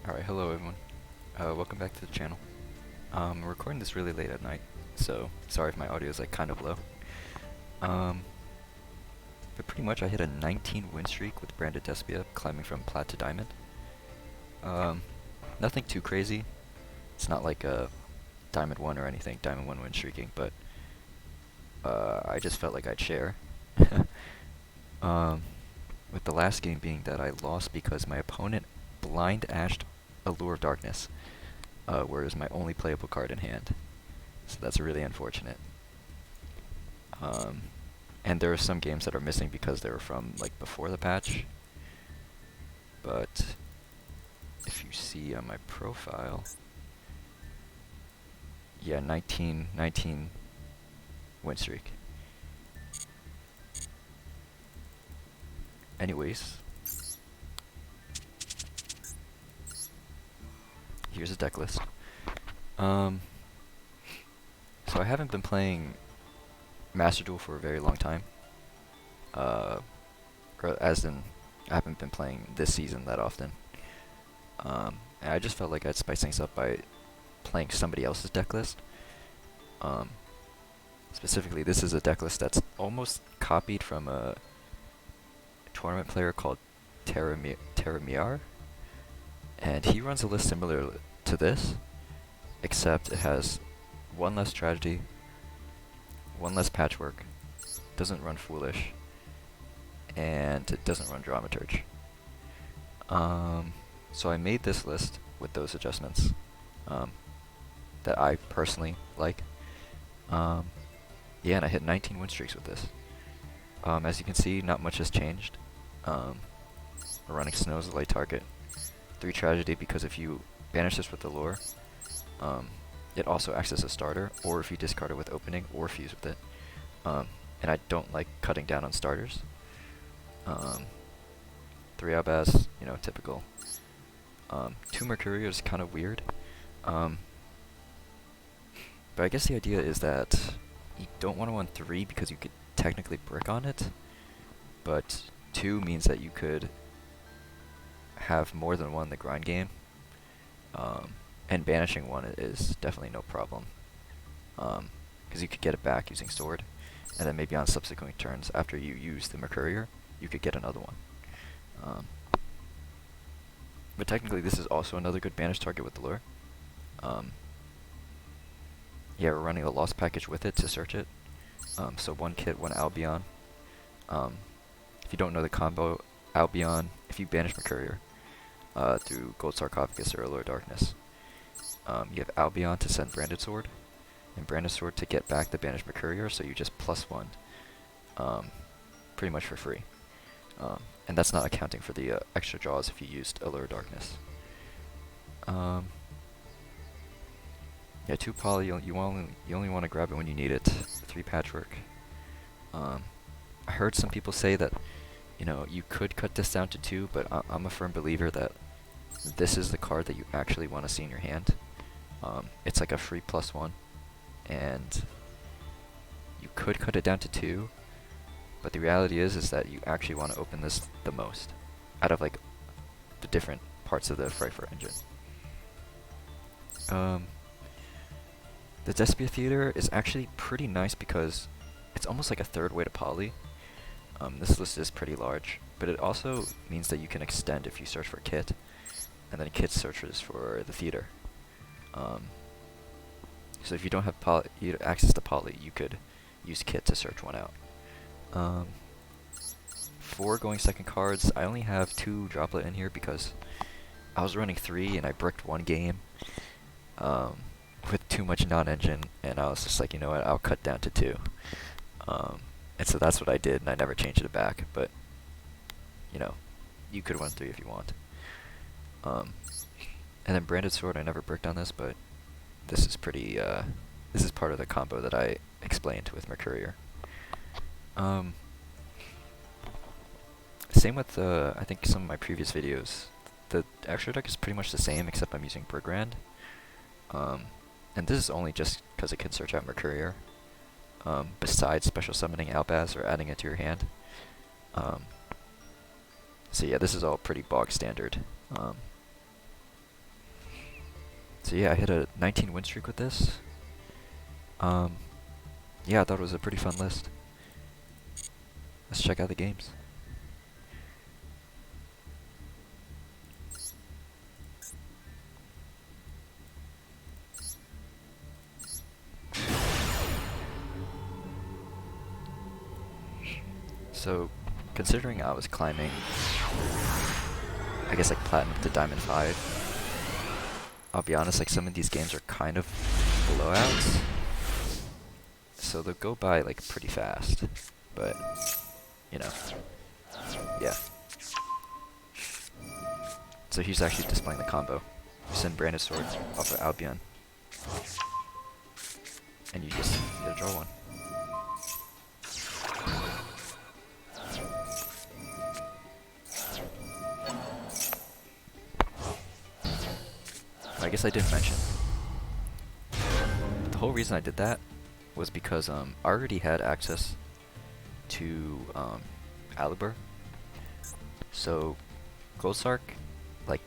Alright, hello everyone. Welcome back to the channel. I'm recording this really late at night, so sorry if my audio is like kind of low. Um, but pretty much I hit a 19 win streak with branded Despia, climbing from Plat to Diamond. Nothing too crazy. It's not like a Diamond 1 or anything, Diamond 1 win streaking, but I just felt like I'd share. With the last game being that I lost because my opponent blind ashed Allure of Darkness, whereas my only playable card in hand. So that's really unfortunate. And there are some games that are missing because they were from like before the patch. But if you see on my profile, yeah, 19 win streak. Anyways, here's a deck list. So I haven't been playing Master Duel for a very long time. Or as in, I haven't been playing this season that often. And I just felt like I'd spice things up by playing somebody else's deck list. Specifically, this is a deck list that's almost copied from a tournament player called Terramiar, and he runs a list similar to this, except it has one less tragedy, one less patchwork, doesn't run foolish, and it doesn't run dramaturge. So I made this list with those adjustments that I personally like. Yeah, and I hit 19 win streaks with this. As you can see, not much has changed. We're running Snow as a light target. 3 tragedy because if you banish this with Allure, it also acts as a starter, or if you discard it with opening, or fuse with it. And I don't like cutting down on starters. 3 Albaz, you know, typical. 2 Mercurial is kind of weird. But I guess the idea is that you don't want to run 3 because you could technically brick on it, but 2 means that you could have more than one in the grind game, and banishing one is definitely no problem, because you could get it back using sword, and then maybe on subsequent turns after you use the Mercurial, you could get another one. But technically this is also another good banish target with the lure. Yeah, we're running a lost package with it to search it. So 1 kit, 1 Albion. If you don't know the combo, Albion, if you banish Mercurial through Gold Sarcophagus or Allure of Darkness, you have Albion to send Branded Sword, and Branded Sword to get back the banished Mercurial, so you just +1 pretty much for free. And that's not accounting for the extra draws if you used Allure of Darkness. Yeah, 2 poly, you only want to grab it when you need it. 3 patchwork. I heard some people say that, you know, you could cut this down to 2, but I'm a firm believer that this is the card that you actually want to see in your hand. It's like a free +1, and you could cut it down to 2, but the reality is that you actually want to open this the most out of like the different parts of the Frifer engine. The Despia Theater is actually pretty nice because it's almost like a third way to poly. This list is pretty large, but it also means that you can extend if you search for kit, and then kit searches for the theater. So if you don't have access to poly, you could use kit to search one out. 4 going second cards. I only have 2 droplet in here because I was running 3 and I bricked 1 game with too much non-engine, and I was just like, you know what, I'll cut down to 2. And so that's what I did, and I never changed it back, but, you know, you could run 3 if you want. And then Branded Sword, I never bricked on this, but this is pretty, this is part of the combo that I explained with Mercurial. Same with, I think some of my previous videos. The extra deck is pretty much the same, except I'm using Brigand. And this is only just because it can search out Mercurial, besides special summoning Albaz or adding it to your hand. So yeah, this is all pretty bog standard. So yeah, I hit a 19 win streak with this. Yeah, I thought it was a pretty fun list. Let's check out the games. So, considering I was climbing, I guess like Platinum to Diamond 5, I'll be honest, like some of these games are kind of blowouts. So they'll go by like pretty fast, but, you know, yeah. So he's actually displaying the combo. You send Branded Sword off of Albion, and you just get a draw one. I guess I didn't mention. The whole reason I did that was because I already had access to Alibur. So Gold Sark, like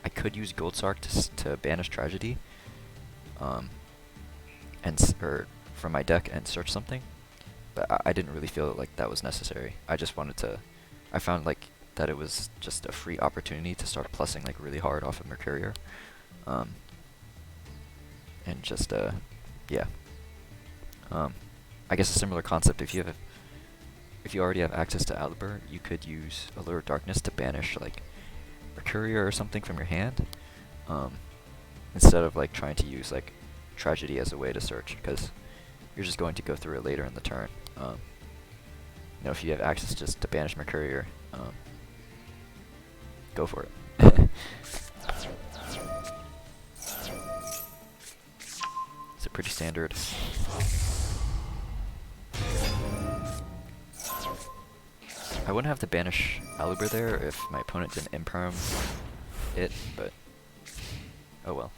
I could use Gold Sark to banish Tragedy, or from my deck and search something, but I didn't really feel like that was necessary. I just wanted to. I found like that it was just a free opportunity to start plussing like really hard off of Mercurier. And just yeah. I guess a similar concept. If you already have access to Alibur, you could use Allure of Darkness to banish like Mercurier or something from your hand, instead of like trying to use like Tragedy as a way to search, because you're just going to go through it later in the turn. You know, if you have access just to banish Mercurier, go for it. It's a pretty standard. I wouldn't have to banish Alibur there if my opponent didn't imperm it, but oh well.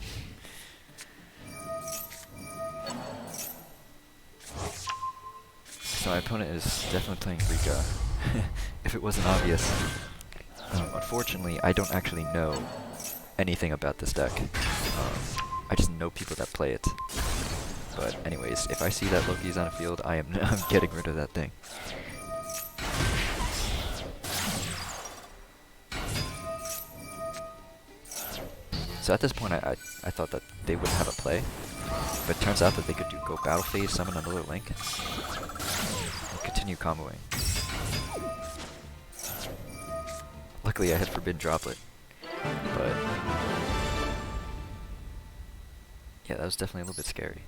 So my opponent is definitely playing Rika, if it wasn't obvious. Unfortunately, I don't actually know anything about this deck. I just know people that play it. But anyways, if I see that Loki's on the field, I'm getting rid of that thing. So at this point, I thought that they wouldn't have a play, but it turns out that they could go Battle Phase, summon another Link, and continue comboing. Luckily, I had Forbidden Droplet, but yeah, that was definitely a little bit scary.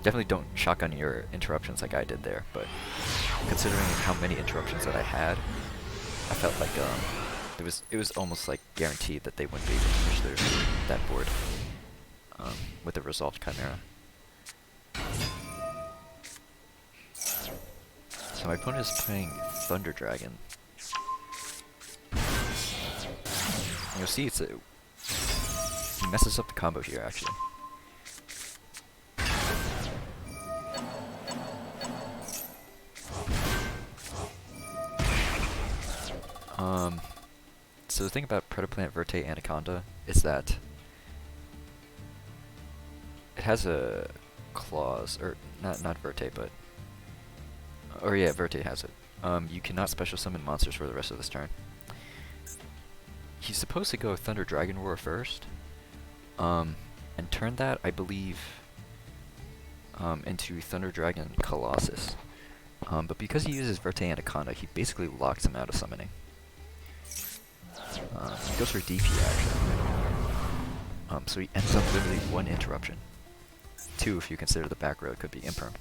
Definitely don't shotgun your interruptions like I did there, but considering how many interruptions that I had, I felt like it was almost like guaranteed that they wouldn't be able to push that board with the Resolved Chimera. So my opponent is playing Thunder Dragon. You'll see he messes up the combo here actually. So the thing about Predaplant Verte Anaconda is that it has a clause, or not Verte, but or yeah, Verte has it. You cannot special summon monsters for the rest of this turn. He's supposed to go Thunder Dragon Roar first, and turn that, I believe, into Thunder Dragon Colossus. But because he uses Verte Anaconda, he basically locks him out of summoning. He goes for DP actually. So he ends up literally one interruption. Two if you consider the back row could be imperm.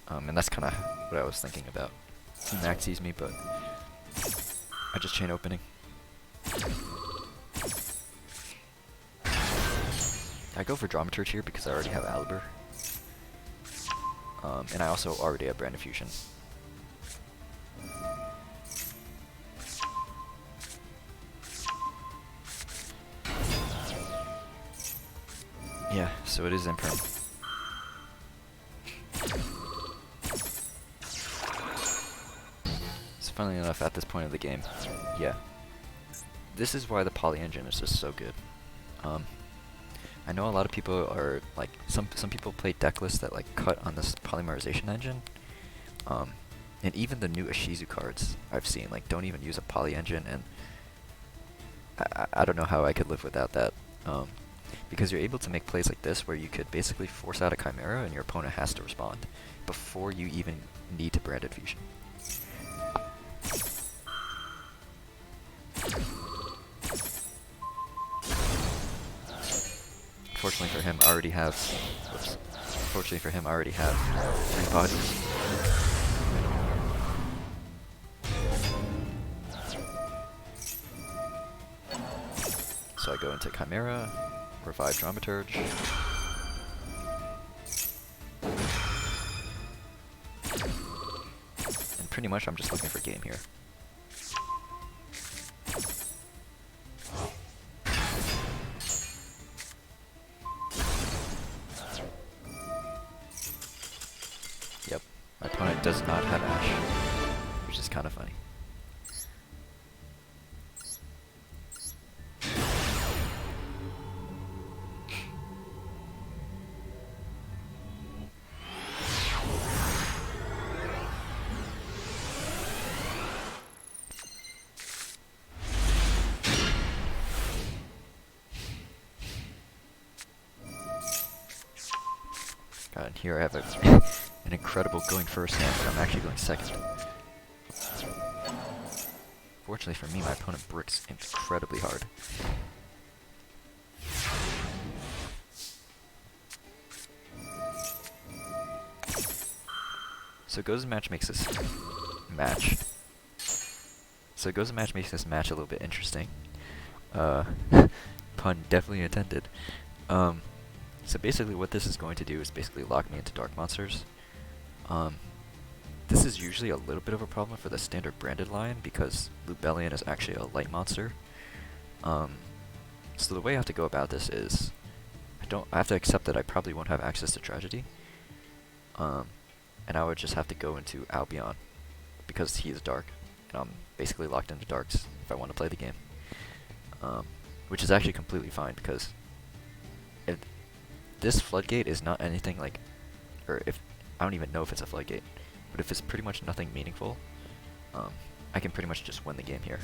And that's kind of what I was thinking about. He maxes me, but I just chain opening. I go for Dramaturge here because I already have Alibur. And I also already have Brand of Fusion. Yeah, so it is imperm. It's funnily enough, at this point of the game, yeah. This is why the poly engine is just so good. I know a lot of people are like some people play Decklist that like cut on this polymerization engine. And even the new Ishizu cards I've seen like don't even use a poly engine, and I don't know how I could live without that. Because you're able to make plays like this where you could basically force out a Chimera and your opponent has to respond before you even need to branded fusion. Fortunately for him, I already have. Whoops. Fortunately for him, I already have 3 bodies. So I go into Chimera, revive Dramaturge. And pretty much I'm just looking for game here. Yep, my opponent does not have Ash, which is kind of funny. God, and here I have an incredible going first hand, but I'm actually going second. Fortunately for me, my opponent bricks incredibly hard. So Gozen match makes this match. So Gozen match makes this match a little bit interesting. Pun definitely intended. So basically what this is going to do is basically lock me into Dark Monsters. This is usually a little bit of a problem for the standard branded line because Lubellion is actually a light monster. So the way I have to go about this is I have to accept that I probably won't have access to Tragedy. And I would just have to go into Albion because he is dark, and I'm basically locked into darks if I want to play the game. Which is actually completely fine because if this floodgate is not anything like, or if I don't even know if it's a floodgate, but if it's pretty much nothing meaningful, I can pretty much just win the game here.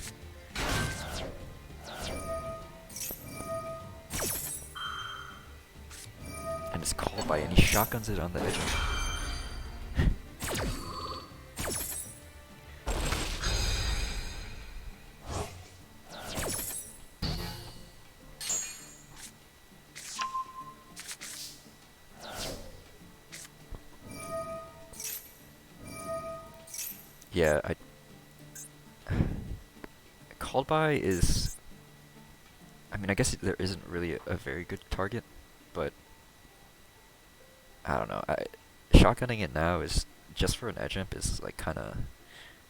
And it's called by, and he shotguns it on the edge of yeah, called by is, I mean, I guess there isn't really a very good target, but I don't know. Shotgunning it now is just for an edge imp is like kind of,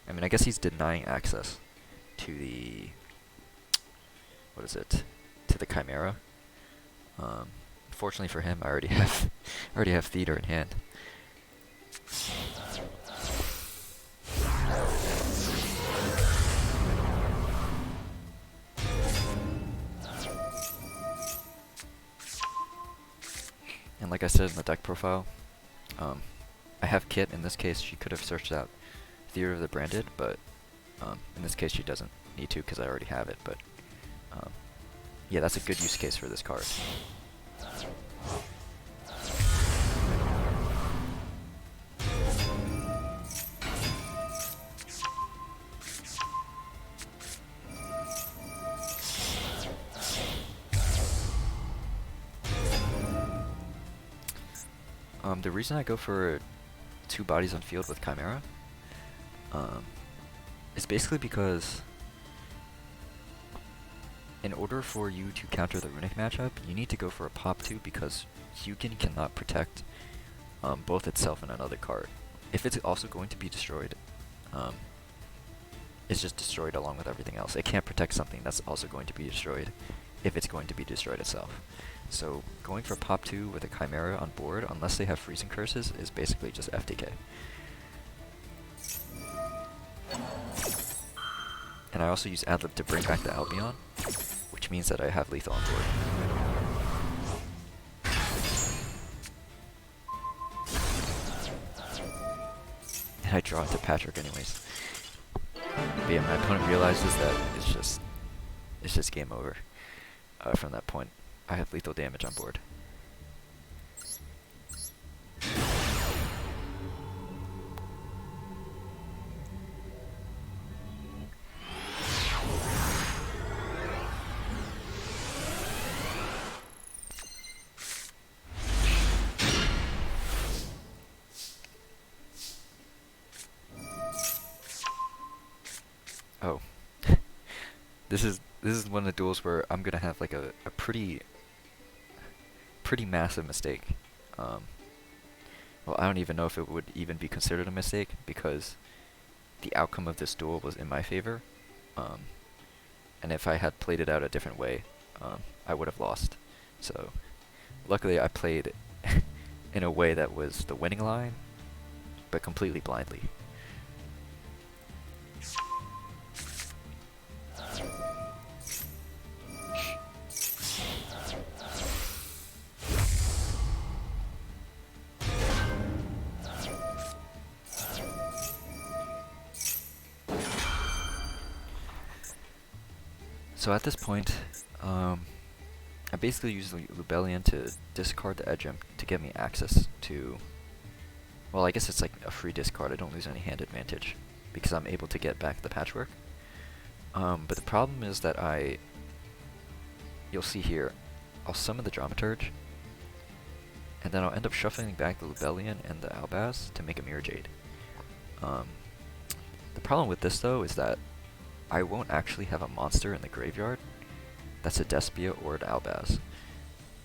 I mean, I guess he's denying access to the, what is it, to the Chimera. Fortunately for him, I already have Theater in hand. And like I said in the deck profile, I have Kit. In this case, she could have searched out Theater of the Branded, but in this case she doesn't need to because I already have it. But yeah, that's a good use case for this card. The reason I go for 2 bodies on field with Chimera is basically because in order for you to counter the Runick matchup, you need to go for a pop 2 because Hyukin cannot protect both itself and another card. If it's also going to be destroyed, it's just destroyed along with everything else. It can't protect something that's also going to be destroyed if it's going to be destroyed itself. So going for pop 2 with a Chimera on board, unless they have freezing curses, is basically just FTK. And I also use Adlib to bring back the Albion, which means that I have lethal on board. And I draw into Patrick anyways. But yeah, my opponent realizes that it's just game over. From that point, I have lethal damage on board. Oh, this is one of the duels where I'm gonna have like a pretty massive mistake. Well, I don't even know if it would even be considered a mistake because the outcome of this duel was in my favor. And if I had played it out a different way, I would have lost. So, luckily I played in a way that was the winning line, but completely blindly. So at this point, I basically use the Lubellion to discard the edge imp to give me access to, well, I guess it's like a free discard. I don't lose any hand advantage because I'm able to get back the Patchwork. But the problem is that you'll see here, I'll summon the Dramaturge, and then I'll end up shuffling back the Lubellion and the Albaz to make a Mirror Jade. The problem with this though is that I won't actually have a monster in the graveyard that's a Despia or an Albaz.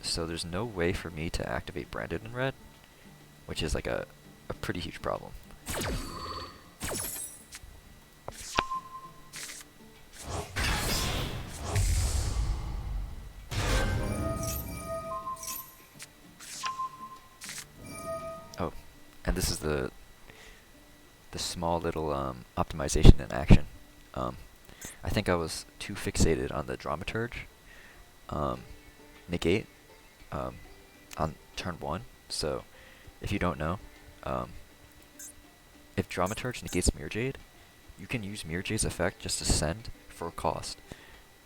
So there's no way for me to activate Branded in red, which is like a pretty huge problem. Oh, and this is the small little optimization in action. I think I was too fixated on the Dramaturge negate on turn 1. So, if you don't know, if Dramaturge negates Mirror Jade, you can use Mirror Jade's effect just to send, for a cost,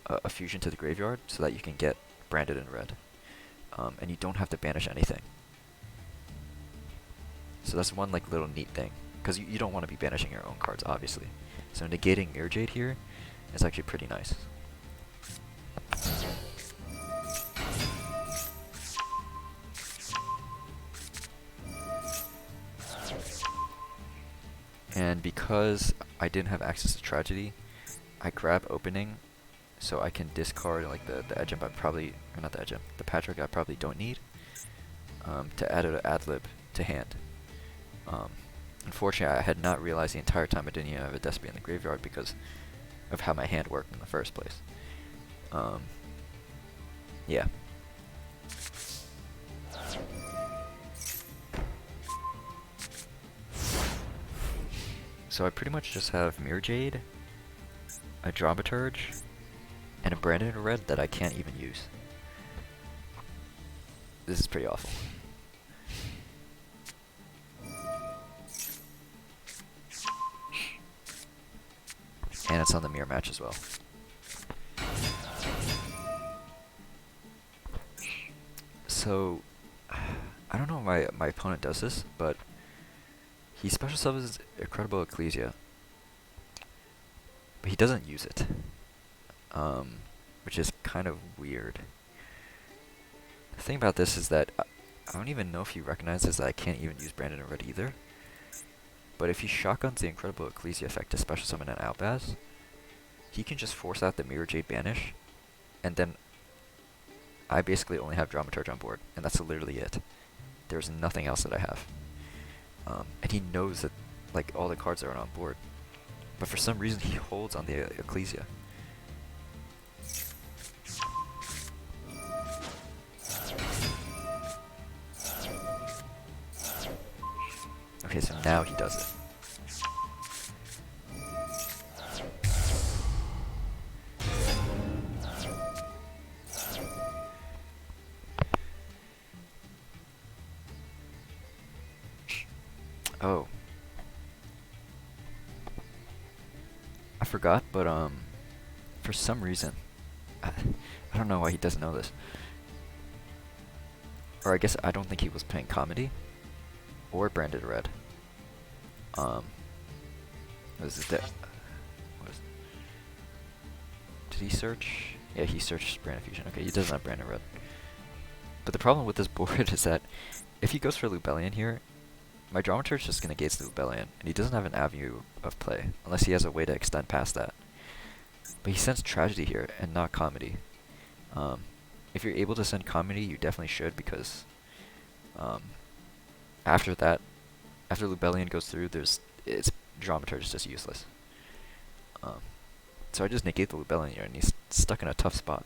a fusion to the graveyard so that you can get Branded in red. And you don't have to banish anything. So that's one like little neat thing, because you don't want to be banishing your own cards, obviously. So negating Mirror Jade here is actually pretty nice. And because I didn't have access to Tragedy, I grab Opening so I can discard like the edge imp I probably, or not the edge imp, the Patchwork I probably don't need, to add an Adlib to hand. Unfortunately, I had not realized the entire time I didn't even have a Despia in the graveyard because of how my hand worked in the first place. Yeah. So I pretty much just have Mirror Jade, a Dramaturge, and a Branded in red that I can't even use. This is pretty awful. And it's on the mirror match as well. So, I don't know why my opponent does this, but he special summons Incredible Ecclesia, but he doesn't use it, which is kind of weird. The thing about this is that I don't even know if he recognizes that I can't even use Branded in red either. But if he shotguns the Incredible Ecclesia effect to special summon an Albaz, he can just force out the Mirror Jade banish, and then I basically only have Dramaturge on board, and that's literally it. There's nothing else that I have. And he knows that like all the cards are on board, but for some reason he holds on the Ecclesia. Okay, so now he does it. Oh. I forgot, but for some reason, I don't know why he doesn't know this. Or I guess I don't think he was playing comedy or branded red. Was it that? Did he search? Yeah, he searched branded fusion. Okay, he doesn't have branded red. But the problem with this board is that if he goes for Lubellion here, my Dramaturge is just going to gaze the Lubellion, and he doesn't have an avenue of play, unless he has a way to extend past that. But he sends Tragedy here, and not Comedy. If you're able to send Comedy, you definitely should, because after that, after Lubellion goes through, its Dramaturge is just useless. So I just negate the Lubellion here, and he's stuck in a tough spot.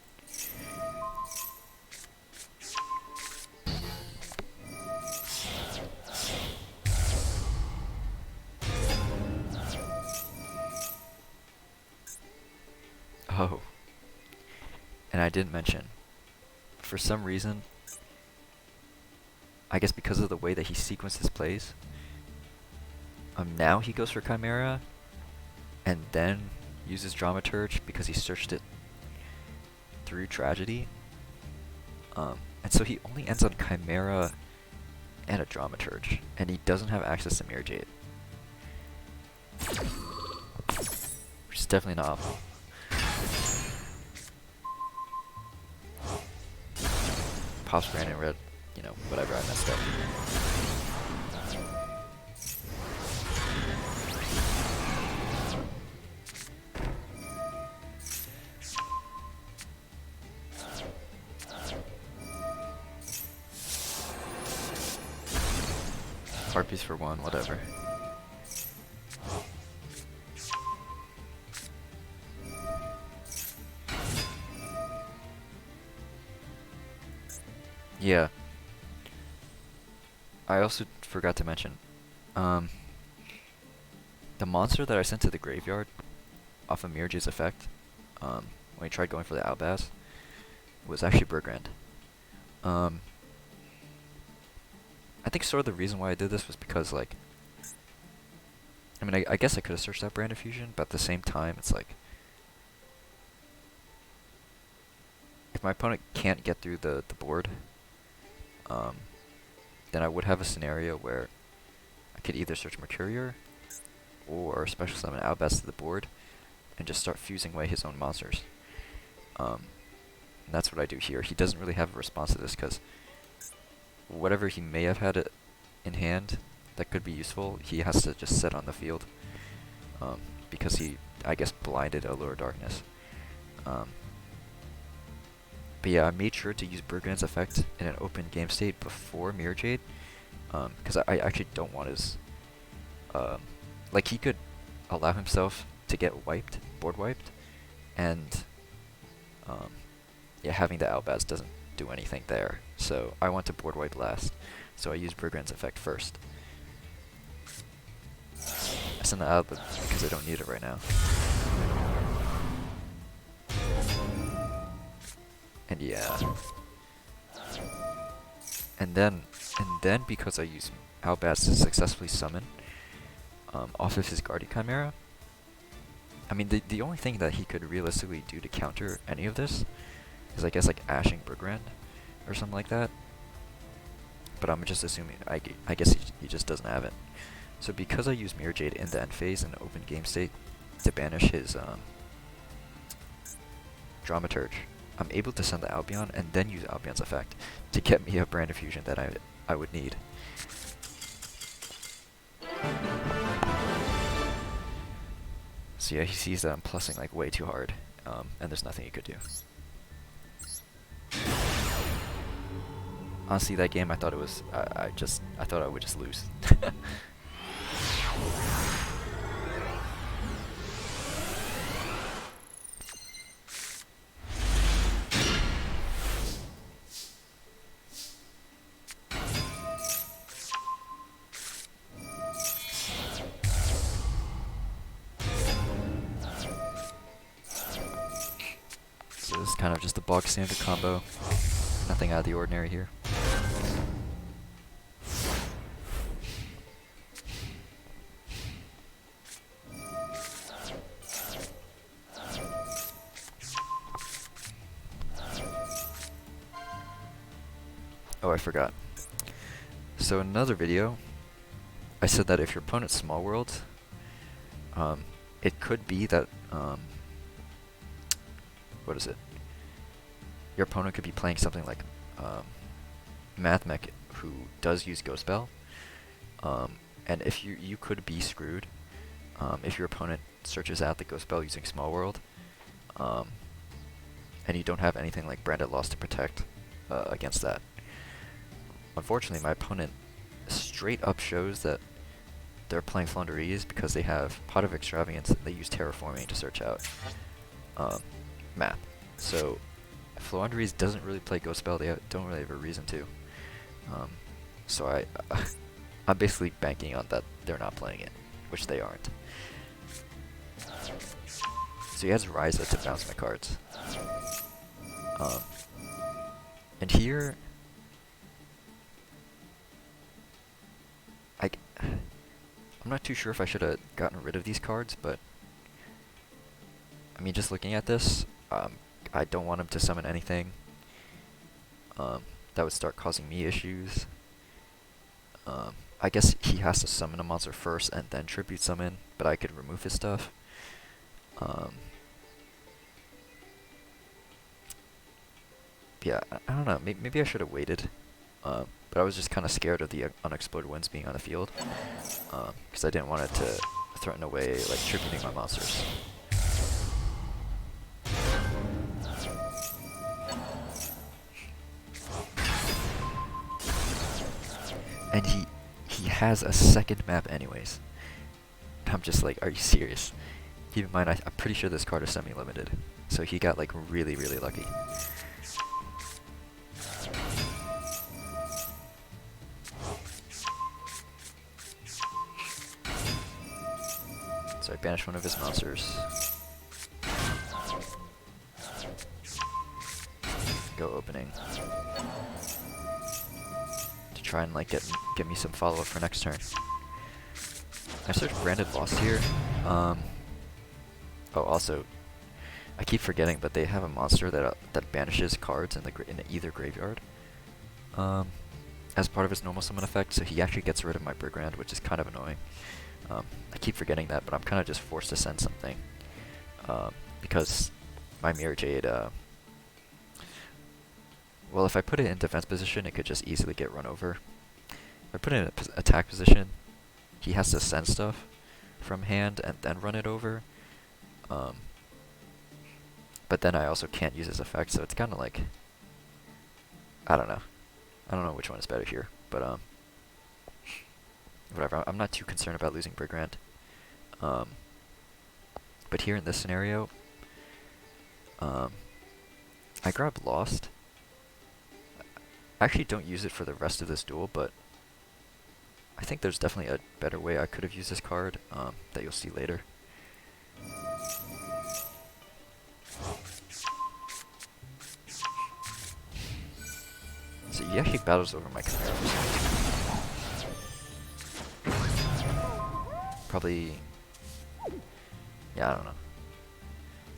Oh. And I didn't mention, for some reason, I guess because of the way that he sequences plays, now he goes for Chimera, and then uses Dramaturge because he searched it through Tragedy. And so he only ends on Chimera and a Dramaturge, and he doesn't have access to Mirror Jade. Which is definitely not optimal. Pops branded red, you know, whatever, I messed up. Hard piece for one, whatever. Yeah. I also forgot to mention, the monster that I sent to the graveyard off of Mirror Jade's effect, when he tried going for the Albaz, was actually Bergrand. I think sort of the reason why I did this was because, like, I mean, I guess I could have searched that Brand of Fusion, but at the same time, it's like, if my opponent can't get through the board, then I would have a scenario where I could either search Mercurior or special summon Albaz to the board and just start fusing away his own monsters. And that's what I do here. He doesn't really have a response to this because whatever he may have had in hand that could be useful, he has to just set on the field because he, I guess, blinded Allure Darkness. But yeah, I made sure to use Bergrand's effect in an open game state before Mirror Jade, because I actually don't want his, like, he could allow himself to get wiped, board wiped, and yeah, having the Albaz doesn't do anything there. So I want to board wipe last, so I use Bergrand's effect first. I send the Albaz because I don't need it right now. And yeah. And then because I use Albaz to successfully summon off of his Guardian Chimera, I mean, the only thing that he could realistically do to counter any of this is, I guess, like ashing Bergrand or something like that. But I'm just assuming, I guess he just doesn't have it. So because I use Mirror Jade in the end phase in the open game state to banish his Dramaturge, I'm able to send the Albion and then use Albion's effect to get me a Brand of Fusion that I would need. So yeah, he sees that I'm plussing like way too hard, and there's nothing he could do. Honestly, that game I thought it was, I thought I would just lose. So this is kind of just a bog standard combo. Nothing out of the ordinary here. I forgot. So in another video, I said that if your opponent's small world, it could be that, what is it? Your opponent could be playing something like Mathmech, who does use Ghost Bell, and if you could be screwed if your opponent searches out the Ghost Bell using Small World, and you don't have anything like Branded Loss to protect against that. Unfortunately, my opponent straight up shows that they're playing Flundereeze because they have Pot of Extravagance and they use Terraforming to search out Math. So Flundereeze doesn't really play Ghost Bell, they don't really have a reason to. So I'm basically banking on that they're not playing it, which they aren't. So he has Risa to bounce my cards. And here, I'm not too sure if I should have gotten rid of these cards, but I mean, just looking at this, I don't want him to summon anything that would start causing me issues. I guess he has to summon a monster first and then tribute summon, but I could remove his stuff. Yeah, I don't know. Maybe I should have waited. But I was just kind of scared of the unexploded winds being on the field, because I didn't want it to threaten away like tributing my monsters. And he has a second map anyways. I'm just like, are you serious? Keep in mind, I'm pretty sure this card is semi-limited, so he got like really, really lucky. So I banished one of his monsters. Go opening. To try and like get me some follow-up for next turn. I searched Branded Lost here. Oh, also, I keep forgetting, but they have a monster that banishes cards in either graveyard as part of his normal summon effect, so he actually gets rid of my Brigand, which is kind of annoying. I keep forgetting that, but I'm kind of just forced to send something because my Mirror Jade, well, if I put it in defense position, it could just easily get run over. If I put it in attack position, he has to send stuff from hand and then run it over. But then I also can't use his effect, so it's kind of like, I don't know. I don't know which one is better here, but whatever. I'm not too concerned about losing Brigand. But here in this scenario, I grab Lost. I actually don't use it for the rest of this duel, but I think there's definitely a better way I could have used this card that you'll see later. So he actually battles over my Chimera. Probably, yeah, I don't know.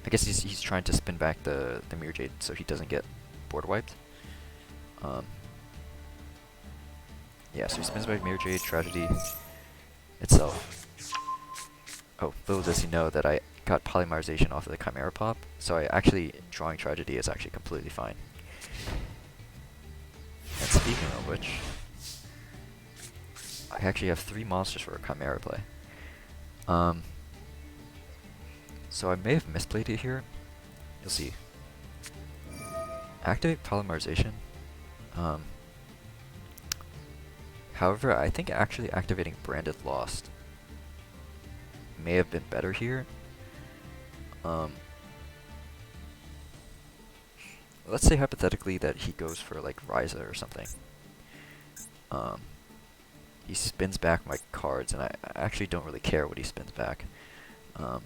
I guess he's trying to spin back the Mirror Jade so he doesn't get board wiped. Yeah, so he spins back Mirror Jade, Tragedy itself. Oh, little does he know that I got Polymerization off of the Chimera pop, so drawing Tragedy is actually completely fine. And speaking of which, I actually have 3 monsters for a Chimera play. So I may have misplayed it here. You'll see. Activate Polymerization. However, I think actually activating Branded Lost may have been better here. Let's say hypothetically that he goes for like Risa or something. He spins back my cards, and I actually don't really care what he spins back. Or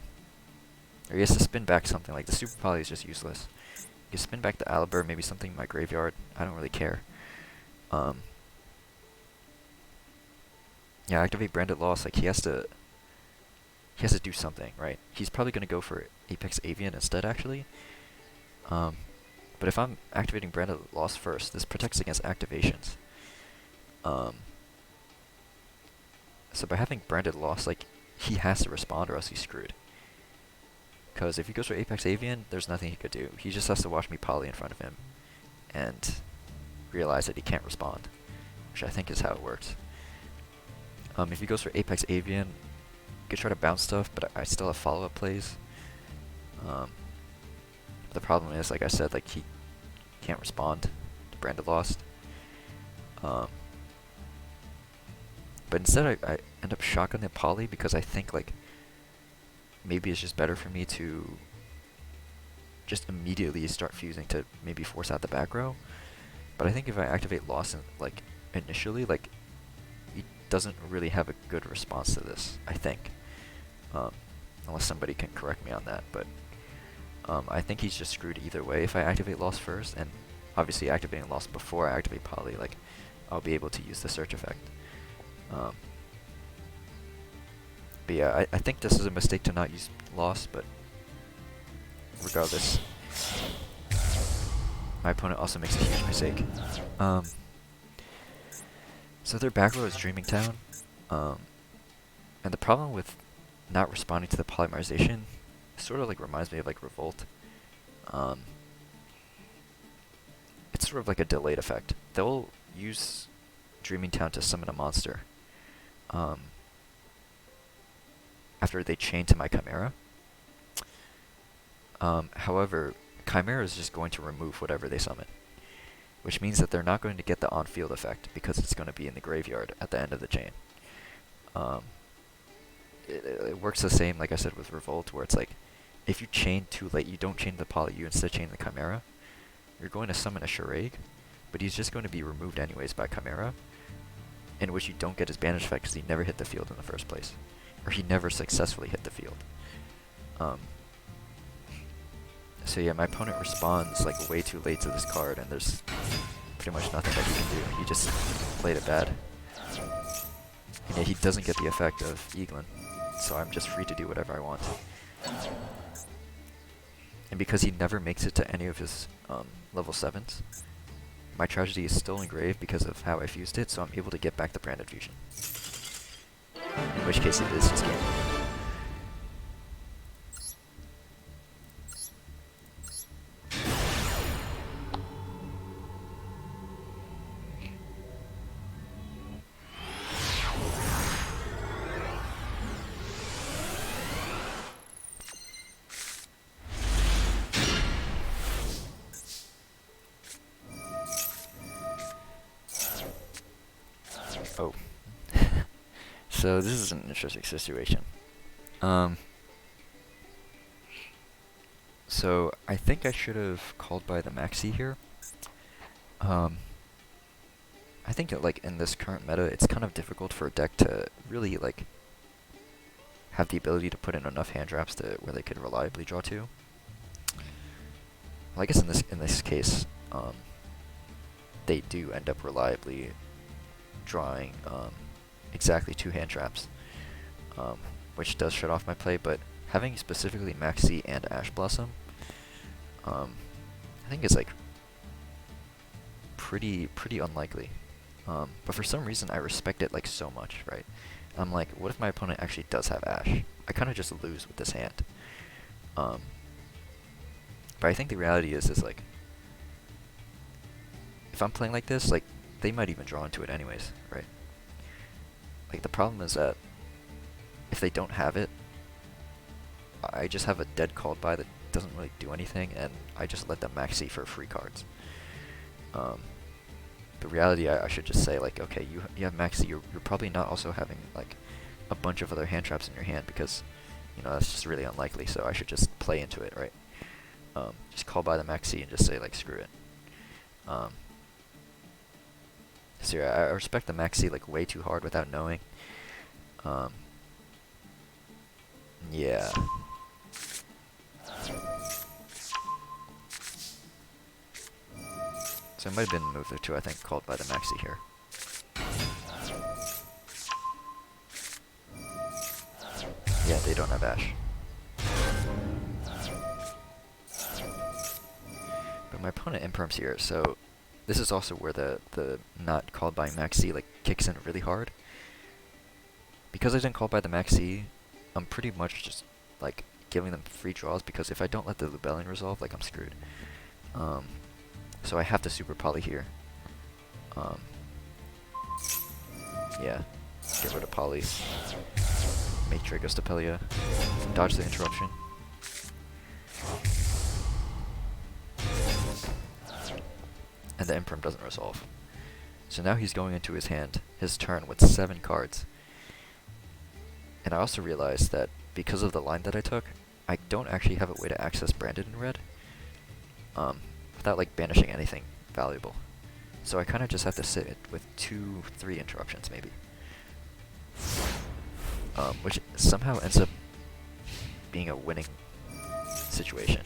he has to spin back something, like the Super Poly is just useless. You can spin back the Aliber, maybe something in my graveyard, I don't really care. Yeah, activate Branded Loss, like he has to do something, right? He's probably gonna go for Apex Avian instead, actually. But if I'm activating Branded Loss first, this protects against activations. So by having Branded Loss, like, he has to respond or else he's screwed. Because if he goes for Apex Avian, there's nothing he could do. He just has to watch me poly in front of him and realize that he can't respond, which I think is how it works. If he goes for Apex Avian, he could try to bounce stuff, but I still have follow-up plays. The problem is, like I said, like, he can't respond to Branded Lost. But instead I end up shotgunning poly because I think, like, maybe it's just better for me to just immediately start fusing to maybe force out the back row. But I think if I activate Loss like initially, like, he doesn't really have a good response to this, I think. Unless somebody can correct me on that, but I think he's just screwed either way if I activate Loss first, and obviously activating Loss before I activate poly, like, I'll be able to use the search effect. But yeah, I think this is a mistake to not use Loss, but regardless, my opponent also makes a huge mistake. So their back row is Dreaming Town, and the problem with not responding to the polymerization sort of like reminds me of like Revolt. It's sort of like a delayed effect. They'll use Dreaming Town to summon a monster after they chain to my Chimera. However, Chimera is just going to remove whatever they summon, which means that they're not going to get the on-field effect because it's going to be in the graveyard at the end of the chain. It works the same, like I said, with Revolt, where it's like, if you chain too late, you don't chain the poly, you instead chain the Chimera, you're going to summon a Shuraig, but he's just going to be removed anyways by Chimera, in which you don't get his banish effect because he never hit the field in the first place. Or he never successfully hit the field. So yeah, my opponent responds like way too late to this card, and there's pretty much nothing that he can do. He just played it bad. And yeah, he doesn't get the effect of Eaglin, so I'm just free to do whatever I want. And because he never makes it to any of his level 7s, my tragedy is still engraved because of how I fused it, so I'm able to get back the Branded Fusion. In which case it is his game. Oh. So this is an interesting situation. So I think I should have called by the Maxi here. I think that, like, in this current meta, it's kind of difficult for a deck to really, like, have the ability to put in enough hand traps to where they could reliably draw two. Well, I guess in this case, they do end up reliably drawing exactly 2 hand traps, which does shut off my play. But having specifically Maxi and Ash Blossom, I think is like pretty unlikely. But for some reason I respect it like so much, right? I'm like, what if my opponent actually does have Ash? I kind of just lose with this hand. But I think the reality is like, if I'm playing like this, like, they might even draw into it anyways, right? Like, the problem is that if they don't have it, I just have a dead called by that doesn't really do anything, and I just let them Maxi for free cards. The reality, I should just say, like, okay, you have Maxi, you're probably not also having, like, a bunch of other hand traps in your hand, because, you know, that's just really unlikely, so I should just play into it, right? Just call by the Maxi and just say, like, screw it. So yeah, I respect the Maxi, like, way too hard without knowing. Yeah. So it might have been move there too, I think, called by the Maxi here. Yeah, they don't have Ash. But my opponent imperms here, so this is also where the not called by Max C like kicks in really hard. Because I didn't call by the Max C, I'm pretty much just like giving them free draws, because if I don't let the Lubellion resolve, like I'm screwed. So I have to super poly here. Yeah, get rid of poly. Make Draco Stapelia. Dodge the interruption. And the imperm doesn't resolve. So now he's going into his turn with 7 cards. And I also realized that because of the line that I took, I don't actually have a way to access Branded in red without like banishing anything valuable. So I kind of just have to sit with 2-3 interruptions maybe. Which somehow ends up being a winning situation.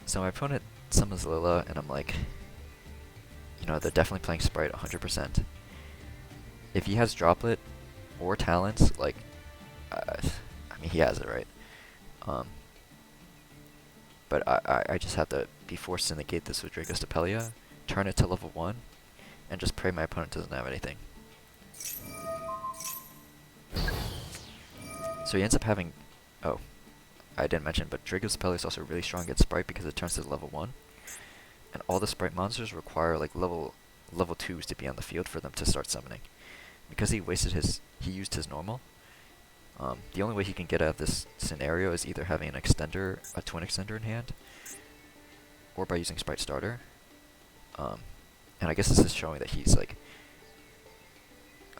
So my opponent summons Lilla, and I'm like, you know, they're definitely playing Sprite 100%. If he has Droplet or Talents, like, I mean, he has it, right? But I just have to be forced to negate this with Draco Stapelia, turn it to level 1, and just pray my opponent doesn't have anything. So he ends up having, oh, I didn't mention, but Draco Stapelia is also really strong against Sprite because it turns to level 1. And all the Sprite monsters require like level 2s to be on the field for them to start summoning. Because he used his normal, the only way he can get out of this scenario is either having a twin extender in hand, or by using Sprite Starter. And I guess this is showing that he's like,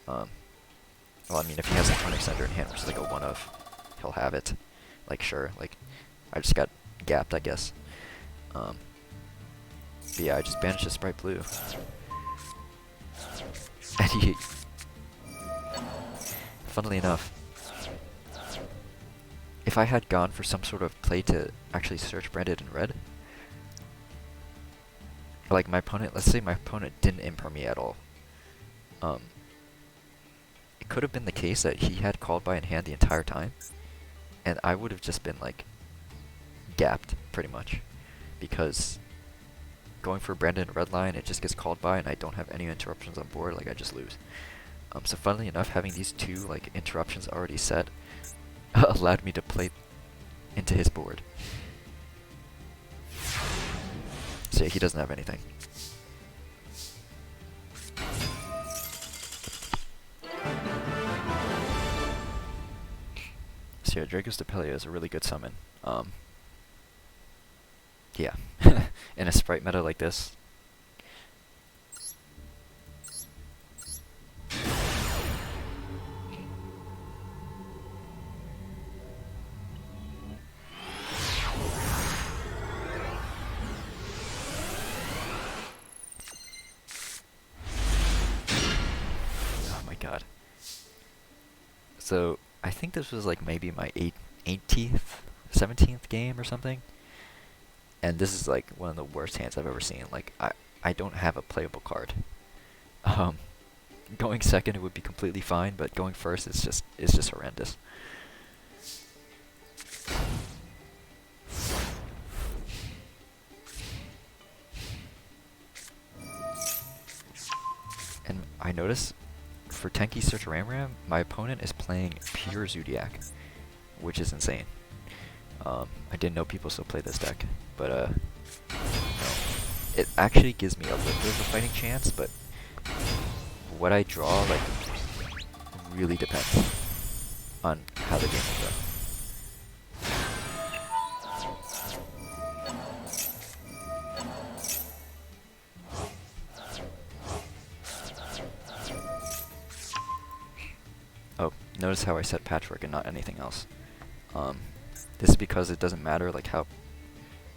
well, I mean, if he has a twin extender in hand, which is like a 1-of, he'll have it. Like, sure, like, I just got gapped, I guess. But yeah, I just banished his Sprite Blue. And he, funnily enough, if I had gone for some sort of play to actually search Branded in red, like my opponent, let's say my opponent didn't imper me at all, it could have been the case that he had called by in hand the entire time, and I would have just been like gapped pretty much, because going for Branded in red line, it just gets called by and I don't have any interruptions on board, like I just lose. So funnily enough, having these 2 like interruptions already set allowed me to play into his board. So yeah, he doesn't have anything. So yeah, Draco Stapelia is a really good summon. Yeah, in a Sprite meta like this. Oh my god. So, I think this was like maybe my 18th, 17th game or something. And this is like one of the worst hands I've ever seen. Like, I don't have a playable card. Going second it would be completely fine, but going first it's just horrendous. And I notice for Tenki Search Ram Ram, my opponent is playing pure Zoodiac, which is insane. I didn't know people still play this deck, but no. It actually gives me a little bit of a fighting chance, but what I draw like really depends on how the game will go. Oh, notice how I set Patchwork and not anything else. This is because it doesn't matter like how,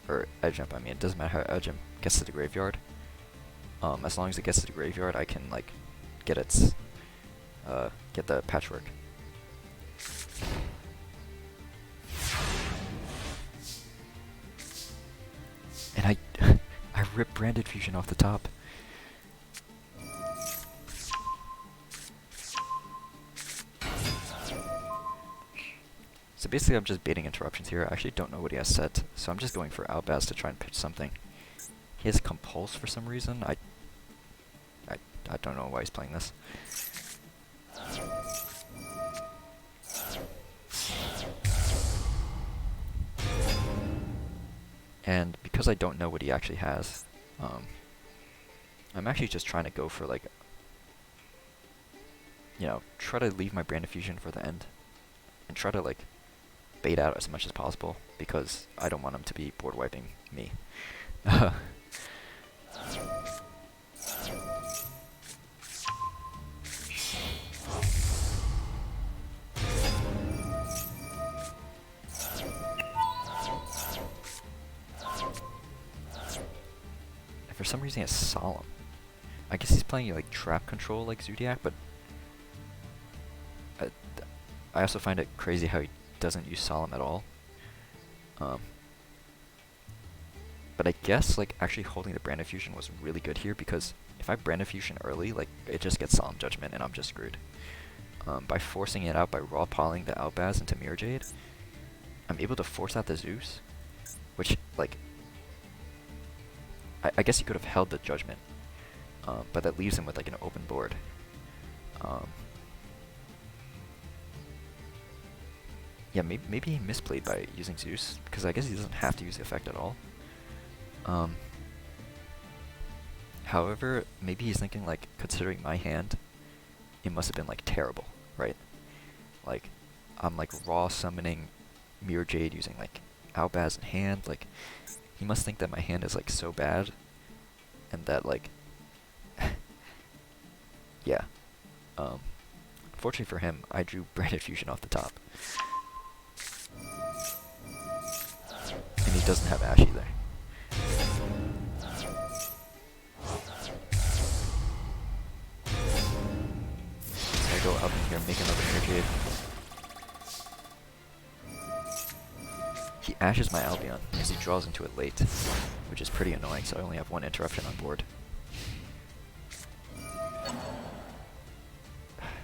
or edge jump, I mean, it doesn't matter how edge jump gets to the graveyard. As long as it gets to the graveyard, I can like get the Patchwork. And I ripped Branded Fusion off the top. So basically I'm just baiting interruptions here. I actually don't know what he has set, so I'm just going for Outbaz to try and pitch something. He has Compulse for some reason. I don't know why he's playing this. And because I don't know what he actually has, I'm actually just trying to go for like, you know, try to leave my Brand Fusion for the end, and try to like bait out as much as possible because I don't want him to be board wiping me. For some reason he has Solemn. I guess he's playing like trap control like Zoodiac, but I also find it crazy how he doesn't use Solemn at all. But I guess like actually holding the Brand Fusion was really good here because if I Brand Fusion early, like it just gets Solemn Judgment and I'm just screwed. By forcing it out by raw piling the Outbaz into Mirror Jade, I'm able to force out the Zeus, which like I guess he could have held the Judgment, but that leaves him with like an open board. Yeah, maybe he misplayed by using Zeus, because I guess he doesn't have to use the effect at all. However, maybe he's thinking like, considering my hand, it must have been like terrible, right? Like, I'm like raw summoning Mirror Jade using like Outbaz in hand, like, he must think that my hand is like so bad, and that like, yeah. Fortunately for him, I drew Branded Fusion off the top. And he doesn't have Ash either. So I go up in here, make another Mirror Jade. He ashes my Albion, because he draws into it late, which is pretty annoying, so I only have one interruption on board.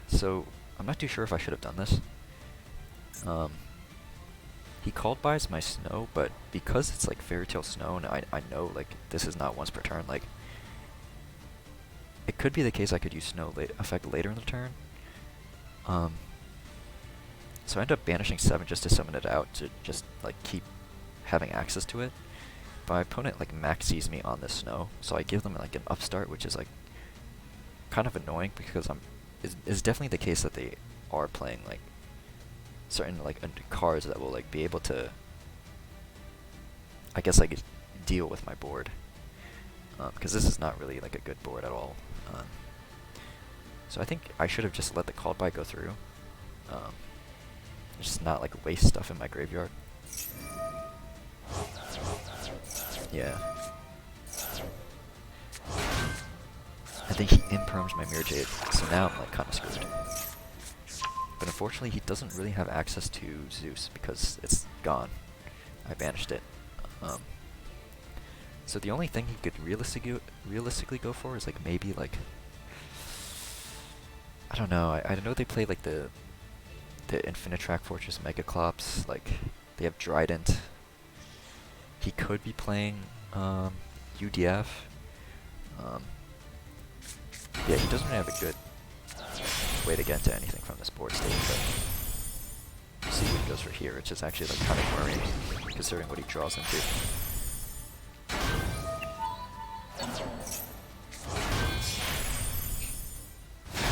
So, I'm not too sure if I should have done this. He called buys my Snow, but because it's like Fairy Tail Snow, and I know like this is not once per turn, like it could be the case I could use Snow effect later in the turn. So I end up banishing 7 just to summon it out to just like keep having access to it. But my opponent like maxes me on this Snow, so I give them like an upstart, which is like kind of annoying because it's definitely the case that they are playing like certain like cards that will like be able to, I guess, like deal with my board, because this is not really like a good board at all. So I think I should have just let the called by go through, just not like waste stuff in my graveyard. Yeah. I think he imperms my Mirror Jade, so now I'm like kind of screwed. But unfortunately, he doesn't really have access to Zeus because it's gone. I banished it. So the only thing he could realistically go for is like maybe like, I don't know. I know they play like the Infinitrack Fortress Megaclops. Like they have Trident. He could be playing UDF. Yeah, he doesn't really have a good way to get into anything from this board state, but we'll see what he goes for here, which is actually like kind of worrying, considering what he draws into.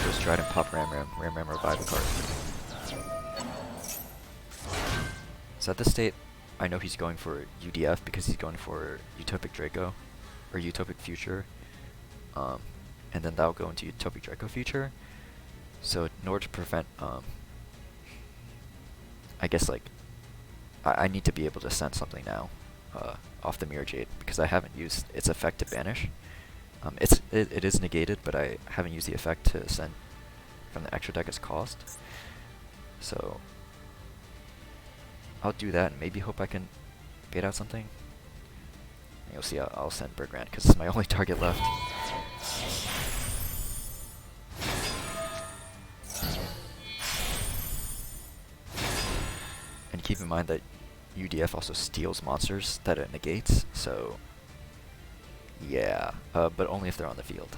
Goes Trident, pop Ram, revive a card. So at this state, I know he's going for UDF because he's going for Utopic Draco, or Utopic Future, and then that'll go into Utopic Draco Future. So in order to prevent, I guess like, I need to be able to send something now off the Mirror Jade because I haven't used its effect to banish. It is negated, but I haven't used the effect to send from the extra deck as cost. So I'll do that and maybe hope I can bait out something. And you'll see I'll send Bergrand because it's my only target left. keep in mind that UDF also steals monsters that it negates, so yeah, but only if they're on the field.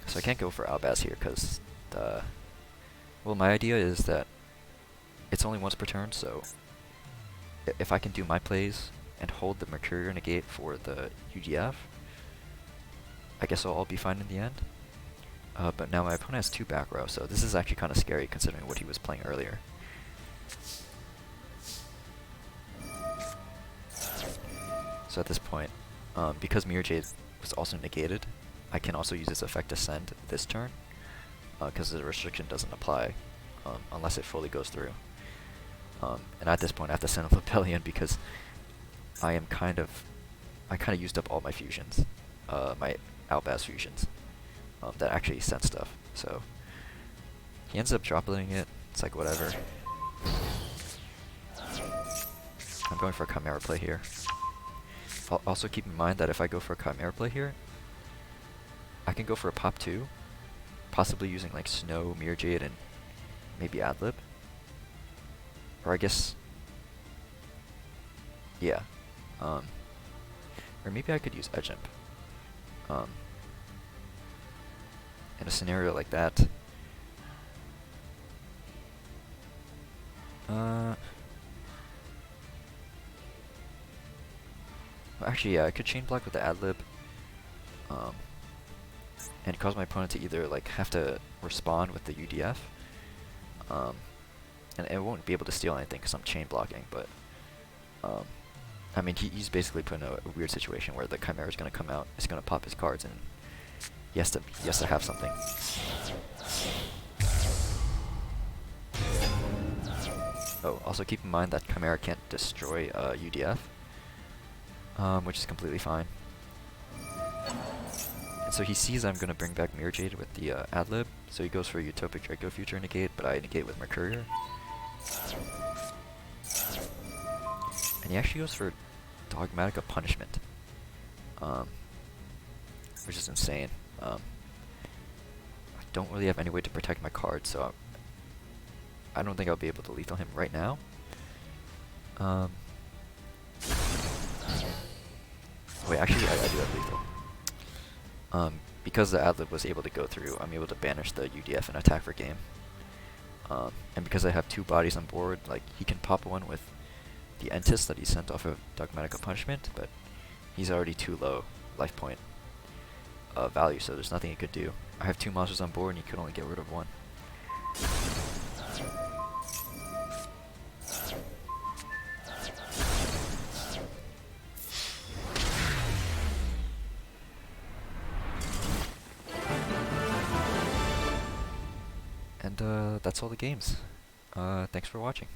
So I can't go for Albaz here because well, my idea is that it's only once per turn, so if I can do my plays and hold the Mercurial negate for the UDF, I guess I'll all be fine in the end. But now my opponent has 2 back row, so this is actually kind of scary considering what he was playing earlier. So at this point, because Mirror Jade was also negated, I can also use this effect to send this turn, because the restriction doesn't apply unless it fully goes through. And at this point I have to send a Lepellion because I kind of used up all my fusions, my Albaz fusions, that actually sent stuff. So he ends up dropping it. It's like whatever. I'm going for a Chimera play here. Also keep in mind that if I go for a Chimera play here, I can go for a pop 2, possibly using like Snow, Mirror Jade, and maybe Adlib. Or I guess, yeah. Or maybe I could use Edge Imp. In a scenario like that, well, actually, yeah, I could chain block with the Adlib, and cause my opponent to either like have to respond with the UDF, and it won't be able to steal anything because I'm chain blocking. But I mean, he's basically put in a weird situation where the Chimera is going to come out, it's going to pop his cards, and he has to have something. Oh, also keep in mind that Chimera can't destroy UDF, which is completely fine. And so he sees I'm going to bring back Mirror Jade with the Adlib, so he goes for a Utopic Draco Future negate, but I negate with Mercurial. And he actually goes for Dogmatica Punishment, which is insane. I don't really have any way to protect my card, so I don't think I'll be able to lethal him right now. Wait, actually, I do have lethal. Because the Adlib was able to go through, I'm able to banish the UDF and attack for game. And because I have 2 bodies on board, like he can pop one with the Entis that he sent off of Dogmatica Punishment, but he's already too low life point value, so there's nothing he could do. I have 2 monsters on board and he could only get rid of 1. And that's all the games. Thanks for watching.